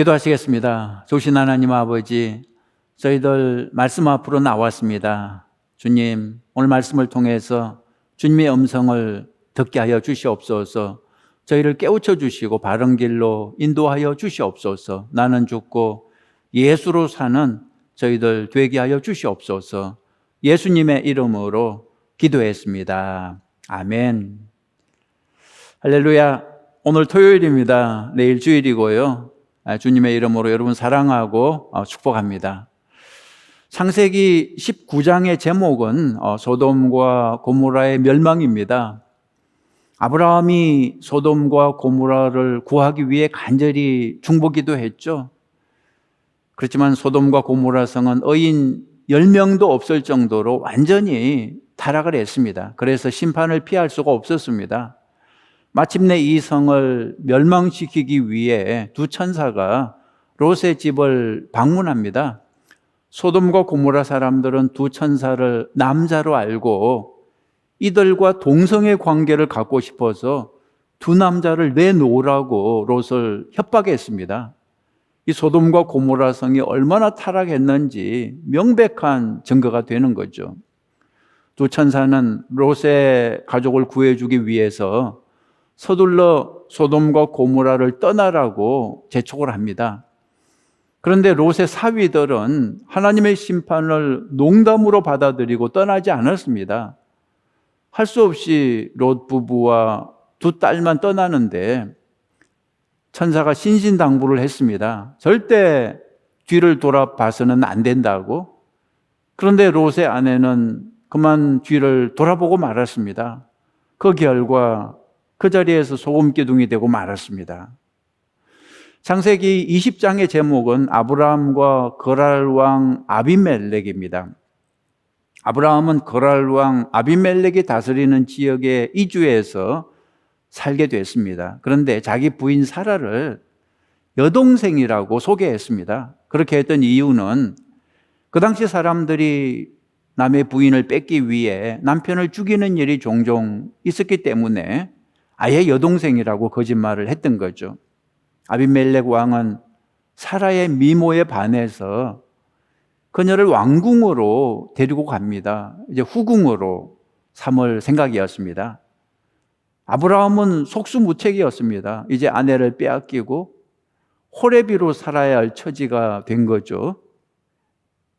기도하시겠습니다. 좋으신 하나님 아버지, 저희들 말씀 앞으로 나왔습니다. 주님, 오늘 말씀을 통해서 주님의 음성을 듣게 하여 주시옵소서. 저희를 깨우쳐 주시고 바른 길로 인도하여 주시옵소서. 나는 죽고 예수로 사는 저희들 되게 하여 주시옵소서. 예수님의 이름으로 기도했습니다. 아멘. 할렐루야. 오늘 토요일입니다. 내일 주일이고요. 주님의 이름으로 여러분 사랑하고 축복합니다. 창세기 19장의 제목은 소돔과 고모라의 멸망입니다. 아브라함이 소돔과 고모라를 구하기 위해 간절히 중보기도 했죠. 그렇지만 소돔과 고모라 성은 의인 10명도 없을 정도로 완전히 타락을 했습니다. 그래서 심판을 피할 수가 없었습니다. 마침내 이 성을 멸망시키기 위해 두 천사가 롯의 집을 방문합니다. 소돔과 고모라 사람들은 두 천사를 남자로 알고 이들과 동성애 관계를 갖고 싶어서 두 남자를 내놓으라고 롯을 협박했습니다. 이 소돔과 고모라 성이 얼마나 타락했는지 명백한 증거가 되는 거죠. 두 천사는 롯의 가족을 구해주기 위해서 서둘러 소돔과 고모라를 떠나라고 재촉을 합니다. 그런데 롯의 사위들은 하나님의 심판을 농담으로 받아들이고 떠나지 않았습니다. 할 수 없이 롯 부부와 두 딸만 떠나는데 천사가 신신당부를 했습니다. 절대 뒤를 돌아봐서는 안 된다고. 그런데 롯의 아내는 그만 뒤를 돌아보고 말았습니다. 그 결과 그 자리에서 소금기둥이 되고 말았습니다. 창세기 20장의 제목은 아브라함과 거랄 왕 아비멜렉입니다. 아브라함은 거랄 왕 아비멜렉이 다스리는 지역에 이주해서 살게 됐습니다. 그런데 자기 부인 사라를 여동생이라고 소개했습니다. 그렇게 했던 이유는 그 당시 사람들이 남의 부인을 뺏기 위해 남편을 죽이는 일이 종종 있었기 때문에 아예 여동생이라고 거짓말을 했던 거죠. 아비멜렉 왕은 사라의 미모에 반해서 그녀를 왕궁으로 데리고 갑니다. 이제 후궁으로 삼을 생각이었습니다. 아브라함은 속수무책이었습니다. 이제 아내를 빼앗기고 호레비로 살아야 할 처지가 된 거죠.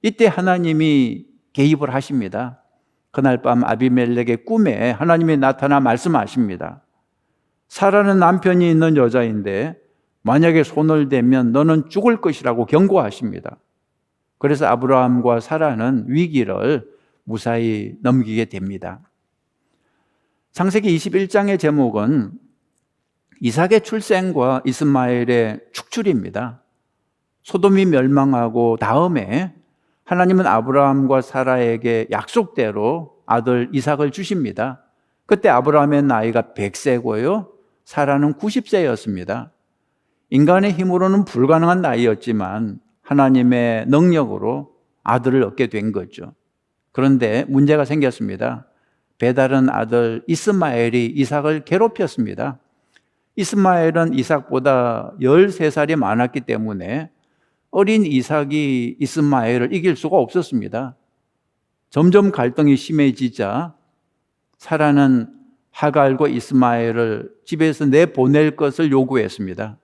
이때 하나님이 개입을 하십니다. 그날 밤 아비멜렉의 꿈에 하나님이 나타나 말씀하십니다. 사라는 남편이 있는 여자인데 만약에 손을 대면 너는 죽을 것이라고 경고하십니다. 그래서 아브라함과 사라는 위기를 무사히 넘기게 됩니다. 창세기 21장의 제목은 이삭의 출생과 이스마엘의 축출입니다. 소돔이 멸망하고 다음에 하나님은 아브라함과 사라에게 약속대로 아들 이삭을 주십니다. 그때 아브라함의 나이가 100세고요. 사라는 90세였습니다. 인간의 힘으로는 불가능한 나이였지만 하나님의 능력으로 아들을 얻게 된 거죠. 그런데 문제가 생겼습니다. 배다른 아들 이스마엘이 이삭을 괴롭혔습니다. 이스마엘은 이삭보다 13살이 많았기 때문에 어린 이삭이 이스마엘을 이길 수가 없었습니다. 점점 갈등이 심해지자 사라는 하갈과 이스마엘을 집에서 내보낼 것을 요구했습니다.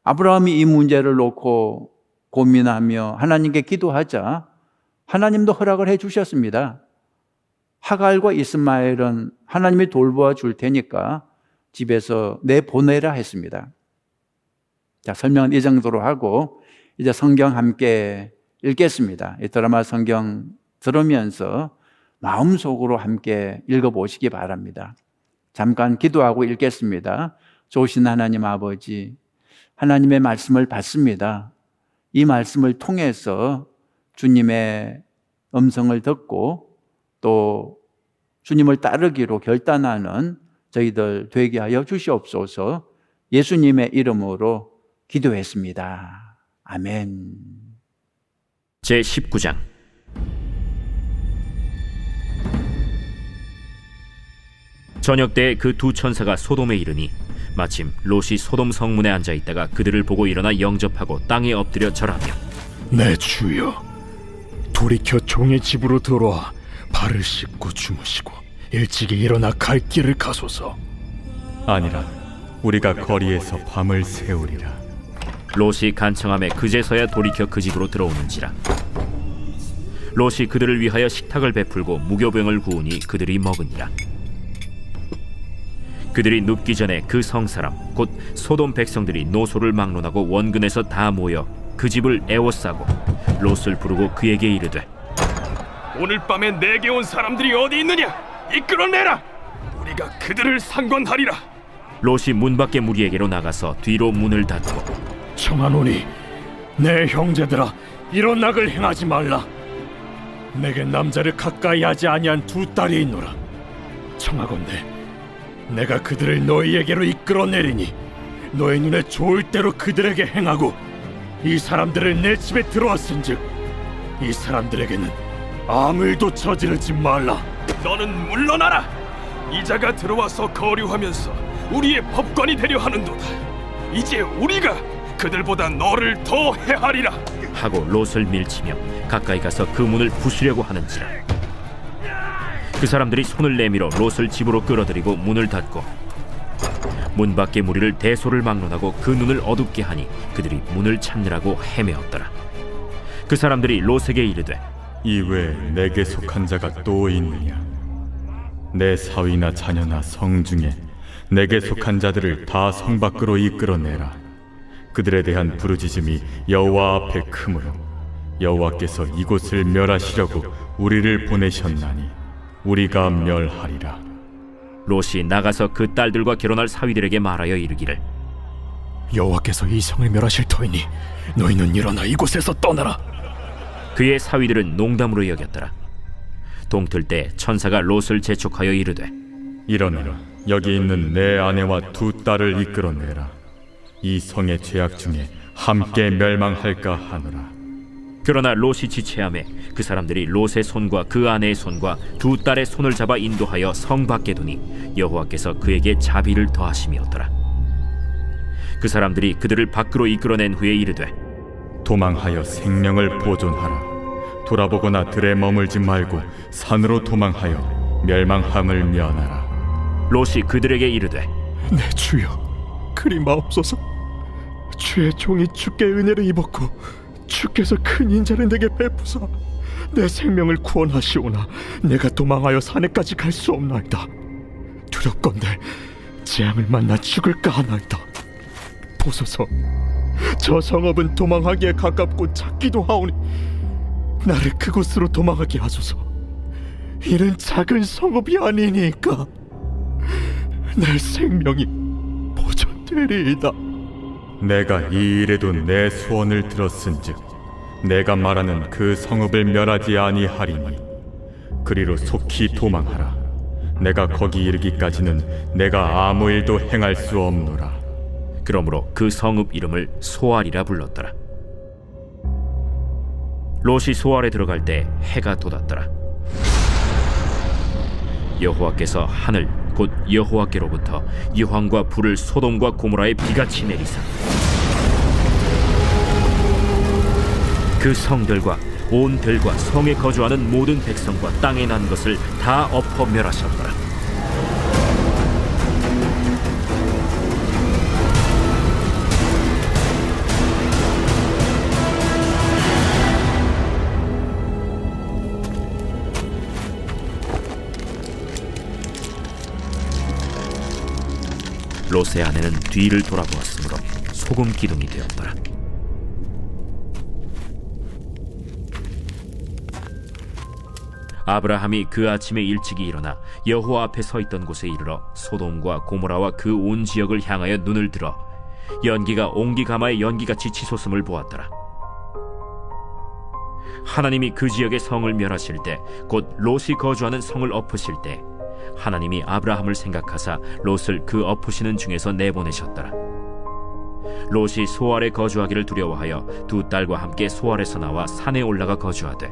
아브라함이 이 문제를 놓고 고민하며 하나님께 기도하자 하나님도 허락을 해 주셨습니다. 하갈과 이스마엘은 하나님이 돌보아 줄 테니까 집에서 내보내라 했습니다. 자, 설명은 이 정도로 하고 이제 성경 함께 읽겠습니다. 이 드라마 성경 들으면서 마음속으로 함께 읽어보시기 바랍니다. 잠깐 기도하고 읽겠습니다. 좋으신 하나님 아버지, 하나님의 말씀을 받습니다. 이 말씀을 통해서 주님의 음성을 듣고 또 주님을 따르기로 결단하는 저희들 되게 하여 주시옵소서. 예수님의 이름으로 기도했습니다. 아멘. 제19장 저녁 때 그 두 천사가 소돔에 이르니 마침 롯이 소돔 성문에 앉아 있다가 그들을 보고 일어나 영접하고 땅에 엎드려 절하며 내 주여, 돌이켜 종의 집으로 들어와 발을 씻고 주무시고 일찍이 일어나 갈 길을 가소서. 아니라 우리가 거리에서 밤을 새우리라. 롯이 간청함에 그제서야 돌이켜 그 집으로 들어오는지라. 롯이 그들을 위하여 식탁을 베풀고 무교병을 구우니 그들이 먹으니라. 그들이 눕기 전에 그 성사람 곧 소돔 백성들이 노소를 막론하고 원근에서 다 모여 그 집을 에워싸고 롯을 부르고 그에게 이르되 오늘 밤에 내게 온 사람들이 어디 있느냐? 이끌어내라. 우리가 그들을 상관하리라. 롯이 문 밖에 무리에게로 나가서 뒤로 문을 닫고 청하노니 내 형제들아, 이런 악을 행하지 말라. 내게 남자를 가까이 하지 아니한 두 딸이 있노라. 청하건대 내가 그들을 너희에게로 이끌어내리니 너희 눈에 좋을 대로 그들에게 행하고 이 사람들을 내 집에 들어왔은즉 이 사람들에게는 아무 일도 저지르지 말라. 너는 물러나라. 이자가 들어와서 거류하면서 우리의 법관이 되려 하는도다. 이제 우리가 그들보다 너를 더 해하리라. 하고 롯을 밀치며 가까이 가서 그 문을 부수려고 하는지라. 그 사람들이 손을 내밀어 롯을 집으로 끌어들이고 문을 닫고 문 밖의 무리를 대소를 막론하고 그 눈을 어둡게 하니 그들이 문을 찾느라고 헤매었더라. 그 사람들이 롯에게 이르되 이외에 내게 속한 자가 또 있느냐? 내 사위나 자녀나 성 중에 내게 속한 자들을 다 성 밖으로 이끌어내라. 그들에 대한 부르짖음이 여호와 앞에 크므로 여호와께서 이곳을 멸하시려고 우리를 보내셨나니 우리가 멸하리라. 롯이 나가서 그 딸들과 결혼할 사위들에게 말하여 이르기를 여호와께서 이 성을 멸하실 터이니 너희는 일어나 이곳에서 떠나라. 그의 사위들은 농담으로 여겼더라. 동틀 때 천사가 롯을 재촉하여 이르되 일어나라. 여기 있는 내 아내와 두 딸을 이끌어내라. 이 성의 죄악 중에 함께 멸망할까 하노라. 그러나 롯이 지체하매 그 사람들이 롯의 손과 그 아내의 손과 두 딸의 손을 잡아 인도하여 성 밖에 두니 여호와께서 그에게 자비를 더하심이었더라. 그 사람들이 그들을 밖으로 이끌어낸 후에 이르되 도망하여 생명을 보존하라. 돌아보거나 들에 머물지 말고 산으로 도망하여 멸망함을 면하라. 롯이 그들에게 이르되 내 주여, 그리 마옵소서. 주의 종이 주께 은혜를 입었고 주께서 큰 인자를 내게 베푸사 내 생명을 구원하시오나 내가 도망하여 산에까지 갈 수 없나이다. 두렵건대 재앙을 만나 죽을까 하나이다. 보소서, 저 성읍은 도망하기에 가깝고 작기도 하오니 나를 그곳으로 도망하게 하소서. 이는 작은 성읍이 아니니까 내 생명이 보존되리이다. 내가 이 일에도 내 소원을 들었은즉 내가 말하는 그 성읍을 멸하지 아니하리니 그리로 속히 도망하라. 내가 거기 이르기까지는 내가 아무 일도 행할 수 없노라. 그러므로 그 성읍 이름을 소알이라 불렀더라. 롯이 소알에 들어갈 때 해가 돋았더라. 여호와께서 하늘 곧 여호와께로부터 유황과 불을 소돔과 고모라에 비같이 내리사 그 성들과 온 들과 성에 거주하는 모든 백성과 땅에 난 것을 다 엎어 멸하셨더라. 롯의 아내는 뒤를 돌아보았으므로 소금 기둥이 되었더라. 아브라함이 그 아침에 일찍이 일어나 여호와 앞에 서 있던 곳에 이르러 소돔과 고모라와 그 온 지역을 향하여 눈을 들어 연기가 옹기가마의 연기같이 치솟음을 보았더라. 하나님이 그 지역의 성을 멸하실 때 곧 롯이 거주하는 성을 엎으실 때 하나님이 아브라함을 생각하사 롯을 그 엎으시는 중에서 내보내셨더라. 롯이 소알에 거주하기를 두려워하여 두 딸과 함께 소알에서 나와 산에 올라가 거주하되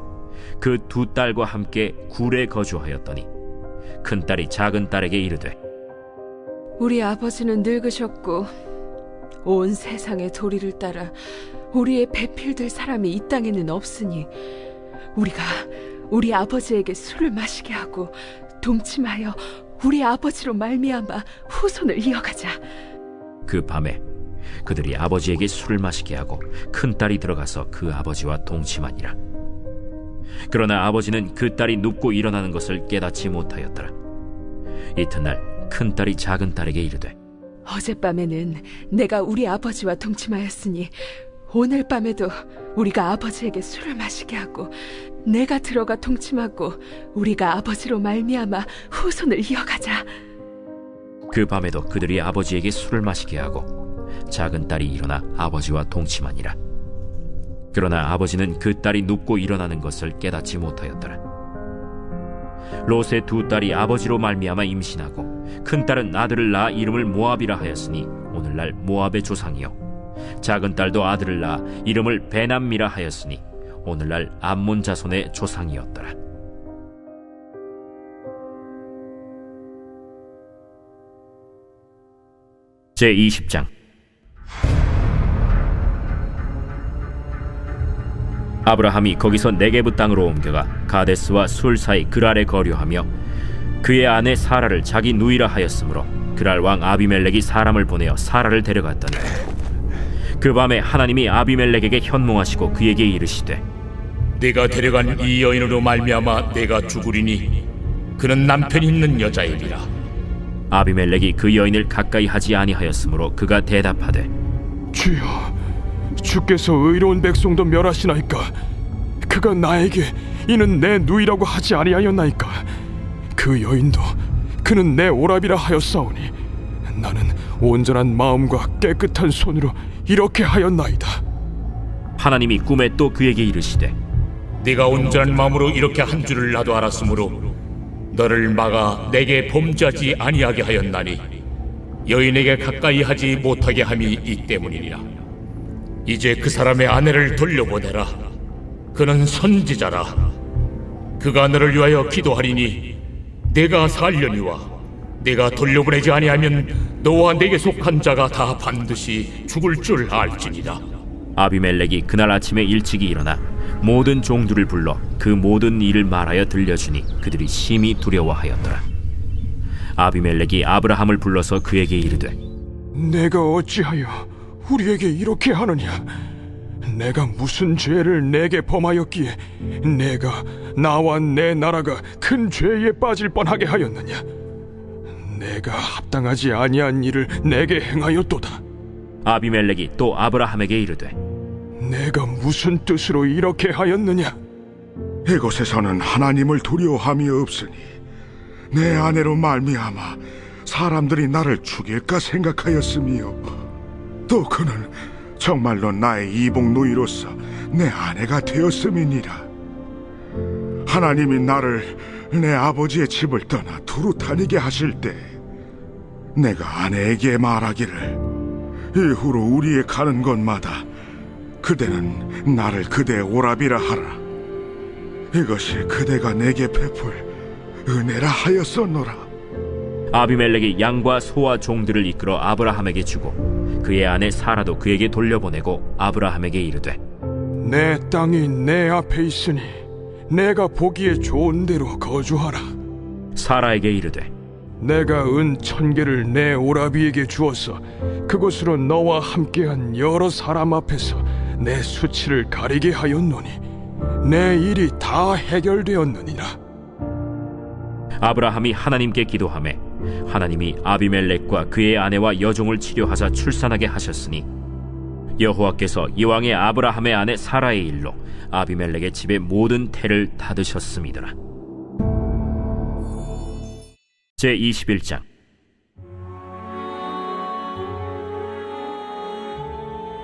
그 두 딸과 함께 굴에 거주하였더니 큰 딸이 작은 딸에게 이르되 우리 아버지는 늙으셨고 온 세상의 도리를 따라 우리의 배필될 사람이 이 땅에는 없으니 우리가 우리 아버지에게 술을 마시게 하고 동침하여 우리 아버지로 말미암아 후손을 이어가자. 그 밤에 그들이 아버지에게 술을 마시게 하고 큰딸이 들어가서 그 아버지와 동침하니라. 그러나 아버지는 그 딸이 눕고 일어나는 것을 깨닫지 못하였더라. 이튿날 큰딸이 작은딸에게 이르되 어젯밤에는 내가 우리 아버지와 동침하였으니 오늘 밤에도 우리가 아버지에게 술을 마시게 하고 내가 들어가 동침하고 우리가 아버지로 말미암아 후손을 이어가자. 그 밤에도 그들이 아버지에게 술을 마시게 하고 작은딸이 일어나 아버지와 동침하니라. 그러나 아버지는 그 딸이 눕고 일어나는 것을 깨닫지 못하였더라. 롯의 두 딸이 아버지로 말미암아 임신하고 큰딸은 아들을 낳아 이름을 모압이라 하였으니 오늘날 모압의 조상이요 작은 딸도 아들을 낳아 이름을 베남미라 하였으니 오늘날 암몬 자손의 조상이었더라. 제20장. 아브라함이 거기서 네게브 땅으로 옮겨가 가데스와 술 사이 그랄에 거류하며 그의 아내 사라를 자기 누이라 하였으므로 그랄 왕 아비멜렉이 사람을 보내어 사라를 데려갔더니 그 밤에 하나님이 아비멜렉에게 현몽하시고 그에게 이르시되 네가 데려간 이 여인으로 말미암아 내가 죽으리니 그는 남편 있는 여자이니라. 아비멜렉이 그 여인을 가까이 하지 아니하였으므로 그가 대답하되 주여, 주께서 의로운 백성도 멸하시나이까? 그가 나에게 이는 내 누이라고 하지 아니하였나이까? 그 여인도 그는 내 오라비라 하였사오니 나는 온전한 마음과 깨끗한 손으로 이렇게 하였나이다. 하나님이 꿈에 또 그에게 이르시되 네가 온전한 마음으로 이렇게 한 줄을 나도 알았으므로 너를 막아 내게 범죄하지 아니하게 하였나니 여인에게 가까이 하지 못하게 함이 이 때문이니라. 이제 그 사람의 아내를 돌려보내라. 그는 선지자라. 그가 너를 위하여 기도하리니 내가 살려니와 내가 돌려보내지 아니하면 너와 내게 속한 자가 다 반드시 죽을 줄 알지니라. 아비멜렉이 그날 아침에 일찍이 일어나 모든 종들을 불러 그 모든 일을 말하여 들려주니 그들이 심히 두려워하였더라. 아비멜렉이 아브라함을 불러서 그에게 이르되 내가 어찌하여 우리에게 이렇게 하느냐? 내가 무슨 죄를 내게 범하였기에 내가 나와 내 나라가 큰 죄에 빠질 뻔하게 하였느냐? 내가 합당하지 아니한 일을 내게 행하였도다. 아비멜렉이 또 아브라함에게 이르되 내가 무슨 뜻으로 이렇게 하였느냐? 이곳에서는 하나님을 두려워함이 없으니 내 아내로 말미암아 사람들이 나를 죽일까 생각하였으며 또 그는 정말로 나의 이복 누이로서 내 아내가 되었음이니라. 하나님이 나를 내 아버지의 집을 떠나 두루 다니게 하실 때 내가 아내에게 말하기를 이후로 우리의 가는 곳마다 그대는 나를 그대의 오라비라 하라. 이것이 그대가 내게 베풀 은혜라 하였었노라. 아비멜렉이 양과 소와 종들을 이끌어 아브라함에게 주고 그의 아내 사라도 그에게 돌려보내고 아브라함에게 이르되 내 땅이 내 앞에 있으니 내가 보기에 좋은 대로 거주하라. 사라에게 이르되 내가 은 1000개를 내 오라비에게 주어서 그것으로 너와 함께한 여러 사람 앞에서 내 수치를 가리게 하였노니 내 일이 다 해결되었느니라. 아브라함이 하나님께 기도하매 하나님이 아비멜렉과 그의 아내와 여종을 치료하사 출산하게 하셨으니 여호와께서 이왕의 아브라함의 아내 사라의 일로 아비멜렉의 집의 모든 태를 닫으셨음이더라. 제21장.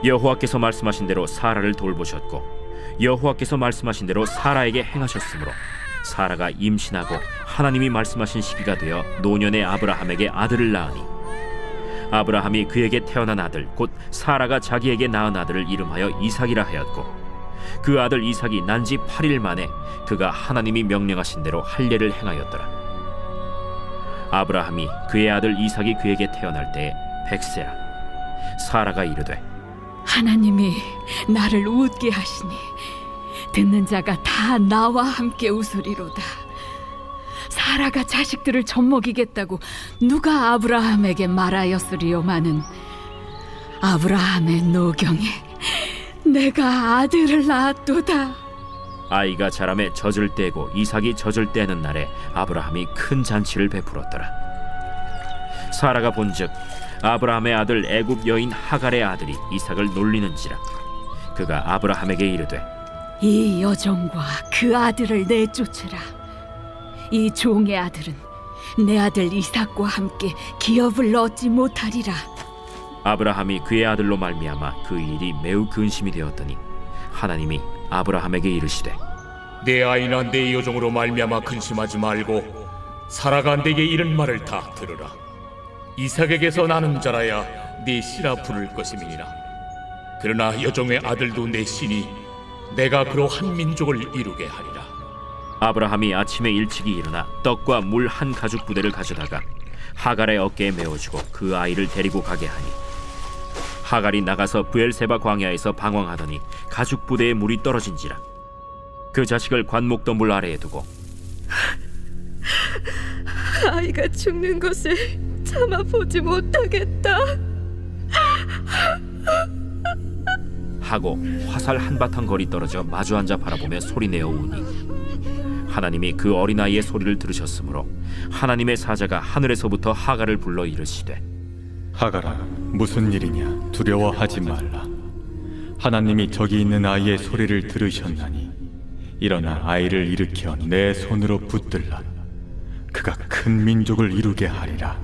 여호와께서 말씀하신 대로 사라를 돌보셨고 여호와께서 말씀하신 대로 사라에게 행하셨으므로 사라가 임신하고 하나님이 말씀하신 시기가 되어 노년의 아브라함에게 아들을 낳으니 아브라함이 그에게 태어난 아들 곧 사라가 자기에게 낳은 아들을 이름하여 이삭이라 하였고 그 아들 이삭이 난 지 8일 만에 그가 하나님이 명령하신 대로 할례를 행하였더라. 아브라함이 그의 아들 이삭이 그에게 태어날 때에 100세라. 사라가 이르되 하나님이 나를 웃게 하시니 듣는 자가 다 나와 함께 웃으리로다. 사라가 자식들을 젖먹이겠다고 누가 아브라함에게 말하였으리요마는 아브라함의 노경에 내가 아들을 낳았도다. 아이가 자라매 젖을 떼고 이삭이 젖을 떼는 날에 아브라함이 큰 잔치를 베풀었더라. 사라가 본즉 아브라함의 아들 애굽 여인 하갈의 아들이 이삭을 놀리는지라. 그가 아브라함에게 이르되 이 여종과 그 아들을 내쫓으라. 이 종의 아들은 내 아들 이삭과 함께 기업을 얻지 못하리라. 아브라함이 그의 아들로 말미암아 그 일이 매우 근심이 되었더니 하나님이 아브라함에게 이르시되 내 아이나 내 여종으로 말미암아 근심하지 말고 사라가 내게 이런 말을 다 들으라. 이삭에게서 나는 자라야 네 씨라 부를 것임이니라. 그러나 여종의 아들도 내 씨니 내가 그로 한 민족을 이루게 하리라. 아브라함이 아침에 일찍이 일어나 떡과 물 한 가죽 부대를 가져다가 하갈의 어깨에 메어주고 그 아이를 데리고 가게 하니 하갈이 나가서 브엘세바 광야에서 방황하더니 가죽 부대에 물이 떨어진지라. 그 자식을 관목더물 아래에 두고 아이가 죽는 것을 참아 보지 못하겠다 하고 화살 한바탕 거리 떨어져 마주 앉아 바라보며 소리내어 우니 하나님이 그 어린아이의 소리를 들으셨으므로 하나님의 사자가 하늘에서부터 하갈을 불러 이르시되 하갈아, 무슨 일이냐? 두려워하지 말라. 하나님이 저기 있는 아이의 소리를 들으셨나니 일어나 아이를 일으켜 내 손으로 붙들라. 그가 큰 민족을 이루게 하리라.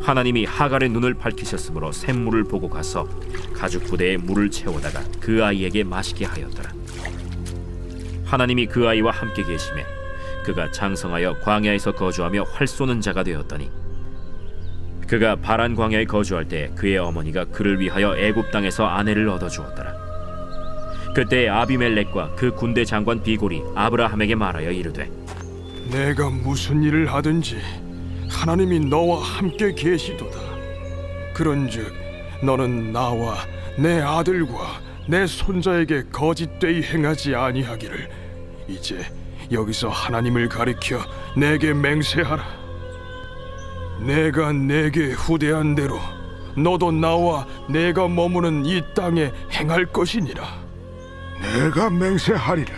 하나님이 하갈의 눈을 밝히셨으므로 샘물을 보고 가서 가죽 부대에 물을 채우다가 그 아이에게 마시게 하였더라. 하나님이 그 아이와 함께 계시매 그가 장성하여 광야에서 거주하며 활 쏘는 자가 되었더니 그가 바란 광야에 거주할 때 그의 어머니가 그를 위하여 애굽 땅에서 아내를 얻어 주었더라. 그때 아비멜렉과 그 군대 장관 비골이 아브라함에게 말하여 이르되 내가 무슨 일을 하든지 하나님이 너와 함께 계시도다. 그런즉 너는 나와 내 아들과 내 손자에게 거짓되이 행하지 아니하기를 이제 여기서 하나님을 가리켜 내게 맹세하라. 내가 내게 후대한 대로 너도 나와 내가 머무는 이 땅에 행할 것이니라. 내가 맹세하리라.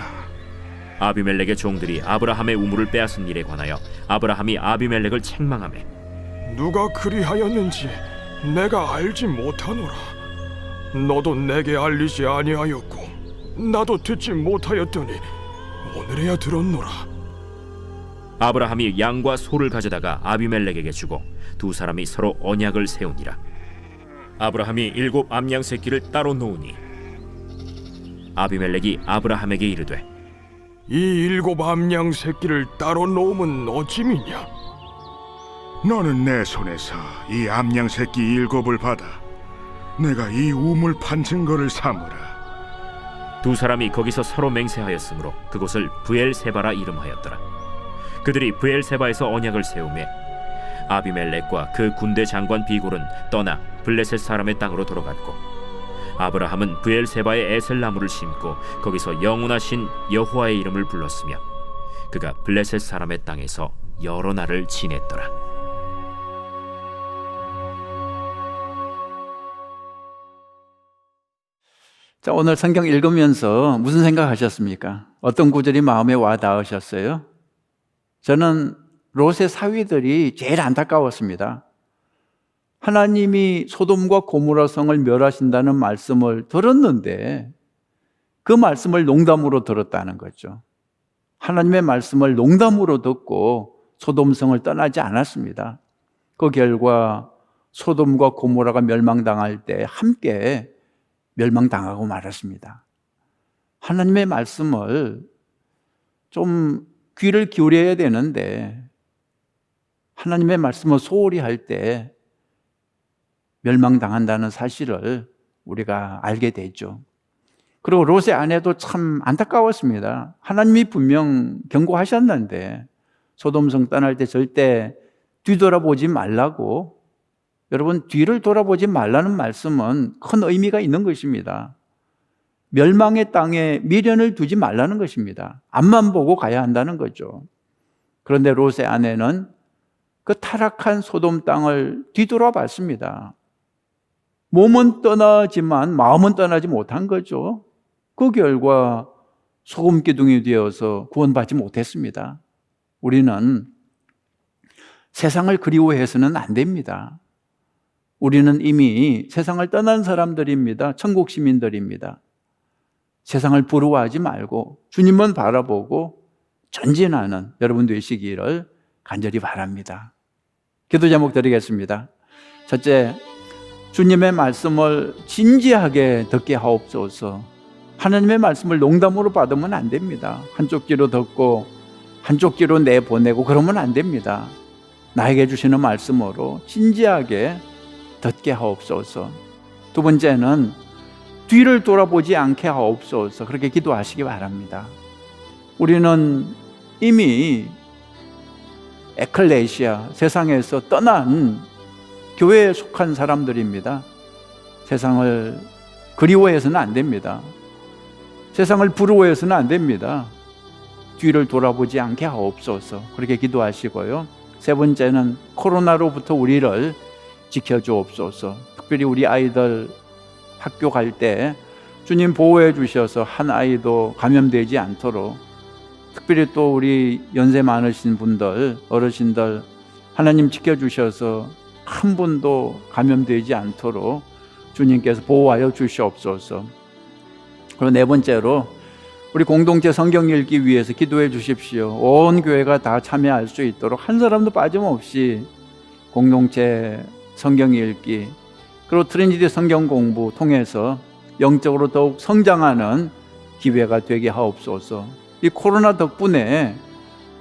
아비멜렉의 종들이 아브라함의 우물을 빼앗은 일에 관하여 아브라함이 아비멜렉을 책망하매 누가 그리하였는지 내가 알지 못하노라. 너도 내게 알리지 아니하였고 나도 듣지 못하였더니 오늘에야 들었노라. 아브라함이 양과 소를 가져다가 아비멜렉에게 주고 두 사람이 서로 언약을 세우니라. 아브라함이 7 암양 새끼를 따로 놓으니 아비멜렉이 아브라함에게 이르되 이 7 암양 새끼를 따로 놓으면 어찌미냐? 너는 내 손에서 이 암양 새끼 7을 받아 내가 이 우물 판 증거를 삼으라. 두 사람이 거기서 서로 맹세하였으므로 그곳을 브엘세바라 이름하였더라. 그들이 브엘세바에서 언약을 세우매 아비멜렉과 그 군대 장관 비골은 떠나 블레셋 사람의 땅으로 돌아갔고 아브라함은 브엘세바에 에셀 나무를 심고 거기서 영원하신 여호와의 이름을 불렀으며 그가 블레셋 사람의 땅에서 여러 날을 지냈더라. 자, 오늘 성경 읽으면서 무슨 생각하셨습니까? 어떤 구절이 마음에 와 닿으셨어요? 저는 롯의 사위들이 제일 안타까웠습니다. 하나님이 소돔과 고모라 성을 멸하신다는 말씀을 들었는데 그 말씀을 농담으로 들었다는 거죠. 하나님의 말씀을 농담으로 듣고 소돔성을 떠나지 않았습니다. 그 결과 소돔과 고모라가 멸망당할 때 함께 멸망당하고 말았습니다. 하나님의 말씀을 좀 귀를 기울여야 되는데 하나님의 말씀을 소홀히 할 때 멸망당한다는 사실을 우리가 알게 되죠. 그리고 롯의 아내도 참 안타까웠습니다. 하나님이 분명 경고하셨는데 소돔성 떠날 때 절대 뒤돌아보지 말라고, 여러분, 뒤를 돌아보지 말라는 말씀은 큰 의미가 있는 것입니다. 멸망의 땅에 미련을 두지 말라는 것입니다. 앞만 보고 가야 한다는 거죠. 그런데 롯의 아내는 그 타락한 소돔 땅을 뒤돌아봤습니다. 몸은 떠나지만 마음은 떠나지 못한 거죠. 그 결과 소금 기둥이 되어서 구원받지 못했습니다. 우리는 세상을 그리워해서는 안 됩니다. 우리는 이미 세상을 떠난 사람들입니다. 천국 시민들입니다. 세상을 부러워하지 말고 주님만 바라보고 전진하는 여러분 되시기를 간절히 바랍니다. 기도 제목 드리겠습니다. 첫째, 주님의 말씀을 진지하게 듣게 하옵소서. 하나님의 말씀을 농담으로 받으면 안 됩니다. 한쪽 귀로 듣고 한쪽 귀로 내보내고 그러면 안 됩니다. 나에게 주시는 말씀으로 진지하게 듣게 하옵소서. 두 번째는 뒤를 돌아보지 않게 하옵소서. 그렇게 기도하시기 바랍니다. 우리는 이미 에클레시아, 세상에서 떠난 교회에 속한 사람들입니다. 세상을 그리워해서는 안 됩니다. 세상을 부러워해서는 안 됩니다. 뒤를 돌아보지 않게 하옵소서. 그렇게 기도하시고요. 세 번째는 코로나로부터 우리를 지켜주옵소서. 특별히 우리 아이들 학교 갈 때 주님 보호해 주셔서 한 아이도 감염되지 않도록, 특별히 또 우리 연세 많으신 분들, 어르신들 하나님 지켜주셔서 한 분도 감염되지 않도록 주님께서 보호하여 주시옵소서. 그리고 네 번째로 우리 공동체 성경 읽기 위해서 기도해 주십시오. 온 교회가 다 참여할 수 있도록 한 사람도 빠짐없이 공동체 성경 읽기, 그리고 트리니티 성경 공부 통해서 영적으로 더욱 성장하는 기회가 되게 하옵소서. 이 코로나 덕분에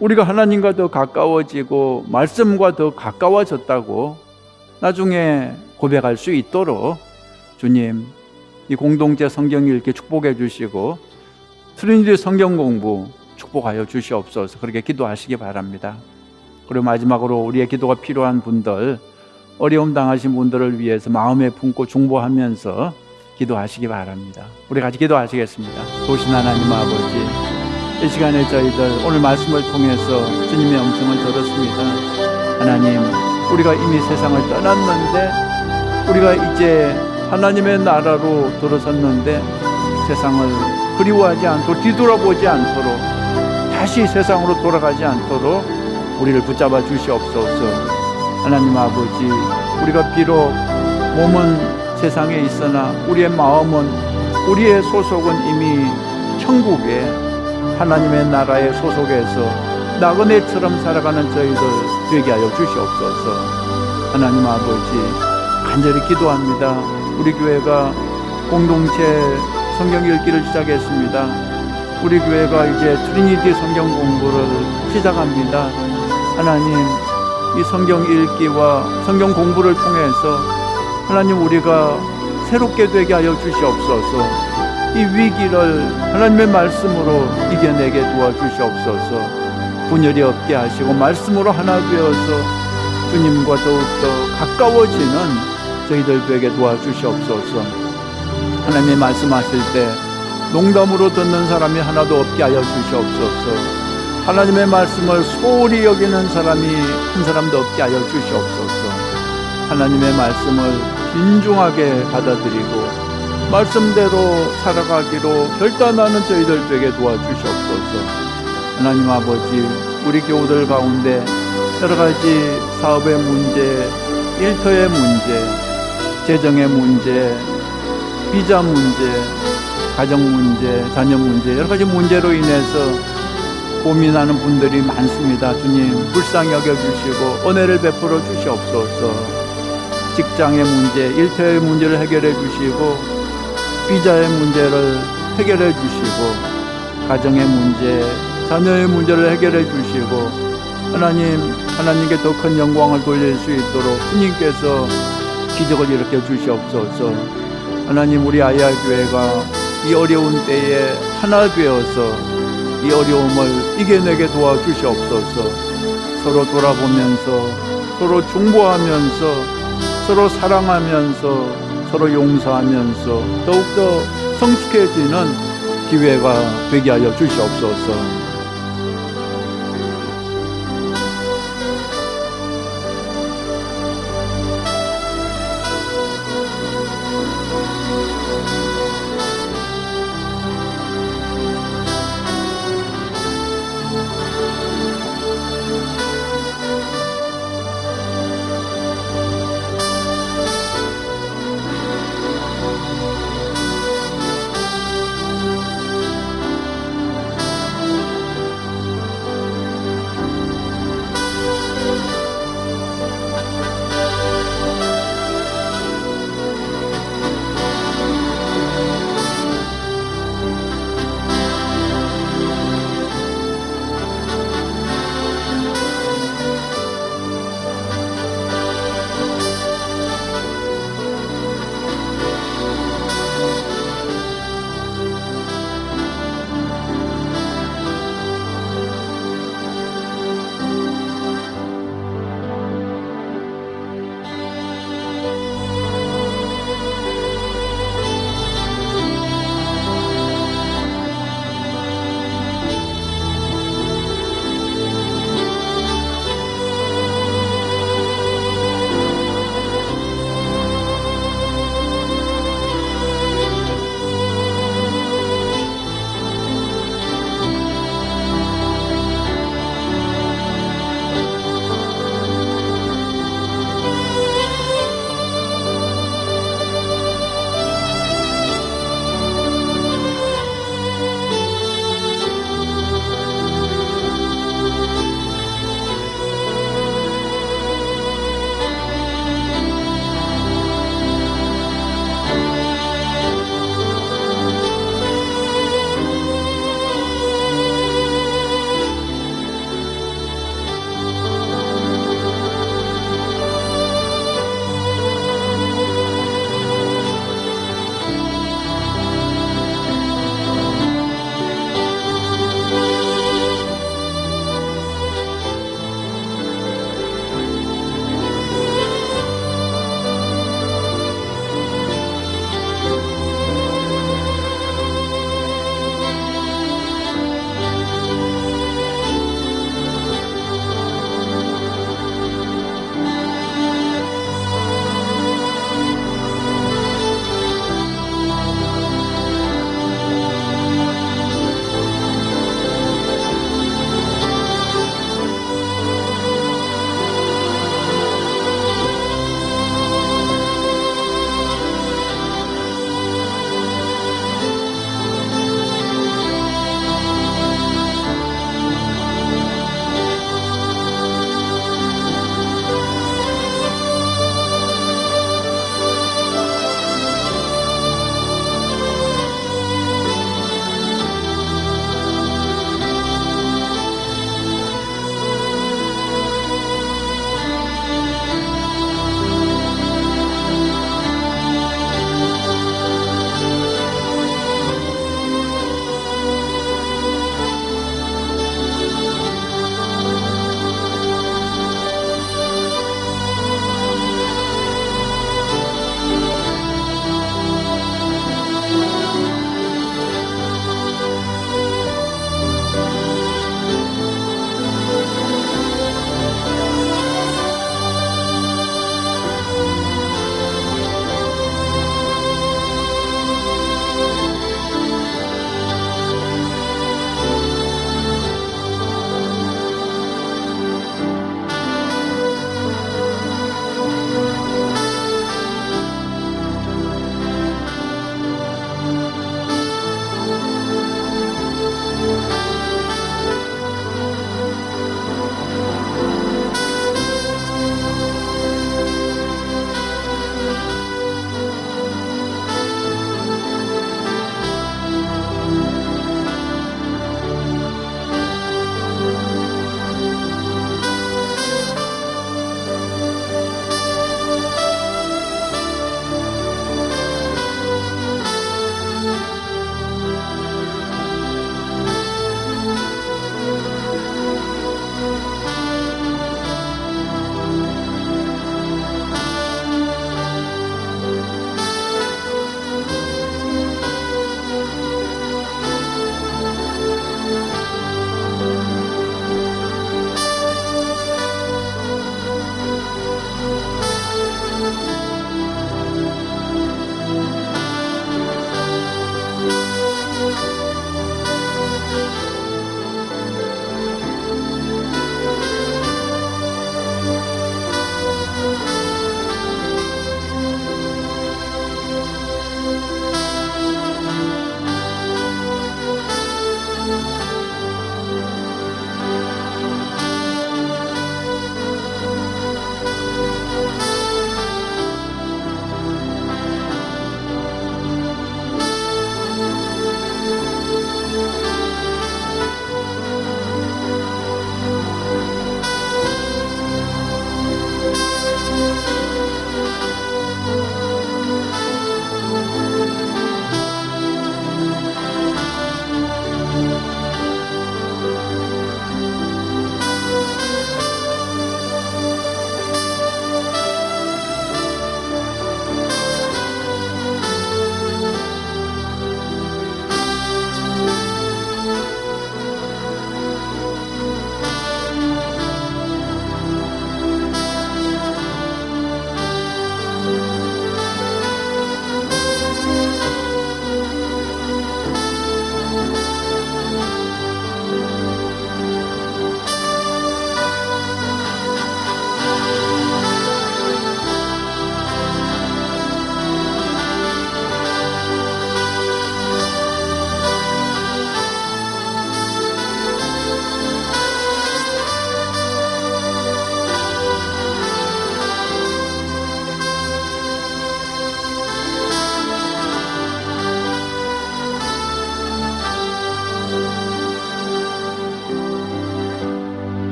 우리가 하나님과 더 가까워지고 말씀과 더 가까워졌다고 나중에 고백할 수 있도록 주님, 이 공동체 성경 읽기 축복해 주시고 트리니티 성경 공부 축복하여 주시옵소서. 그렇게 기도하시기 바랍니다. 그리고 마지막으로 우리의 기도가 필요한 분들, 어려움 당하신 분들을 위해서 마음에 품고 중보하면서 기도하시기 바랍니다. 우리 같이 기도하시겠습니다. 도신 하나님 아버지, 이 시간에 저희들 오늘 말씀을 통해서 주님의 음성을 들었습니다. 하나님, 우리가 이미 세상을 떠났는데, 우리가 이제 하나님의 나라로 들어섰는데 세상을 그리워하지 않도록, 뒤돌아보지 않도록, 다시 세상으로 돌아가지 않도록 우리를 붙잡아 주시옵소서. 하나님 아버지, 우리가 비록 몸은 세상에 있으나 우리의 마음은, 우리의 소속은 이미 천국에, 하나님의 나라의 소속에서 나그네처럼 살아가는 저희들 되게 하여 주시옵소서. 하나님 아버지, 간절히 기도합니다. 우리 교회가 공동체 성경 읽기를 시작했습니다. 우리 교회가 이제 트리니티 성경 공부를 시작합니다. 하나님, 이 성경 읽기와 성경 공부를 통해서 하나님, 우리가 새롭게 되게 하여 주시옵소서. 이 위기를 하나님의 말씀으로 이겨내게 도와주시옵소서. 분열이 없게 하시고 말씀으로 하나 되어서 주님과 더욱더 가까워지는 저희들 되게 도와주시옵소서. 하나님의 말씀하실 때 농담으로 듣는 사람이 하나도 없게 하여 주시옵소서. 하나님의 말씀을 소홀히 여기는 사람이 한 사람도 없게 하여 주시옵소서. 하나님의 말씀을 진중하게 받아들이고 말씀대로 살아가기로 결단하는 저희들 되게 도와주시옵소서. 하나님 아버지, 우리 교우들 가운데 여러 가지 사업의 문제, 일터의 문제, 재정의 문제, 비자 문제, 가정 문제, 자녀 문제, 여러 가지 문제로 인해서 고민하는 분들이 많습니다. 주님, 불쌍히 여겨주시고 은혜를 베풀어 주시옵소서. 직장의 문제, 일터의 문제를 해결해 주시고 비자의 문제를 해결해 주시고 가정의 문제, 자녀의 문제를 해결해 주시고 하나님께 더 큰 영광을 돌릴 수 있도록 주님께서 기적을 일으켜 주시옵소서. 하나님, 우리 아이야 교회가 이 어려운 때에 하나 되어서 이 어려움을 이겨내게 도와주시옵소서. 서로 돌아보면서 서로 중보하면서 서로 사랑하면서 서로 용서하면서 더욱더 성숙해지는 기회가 되게 하여 주시옵소서.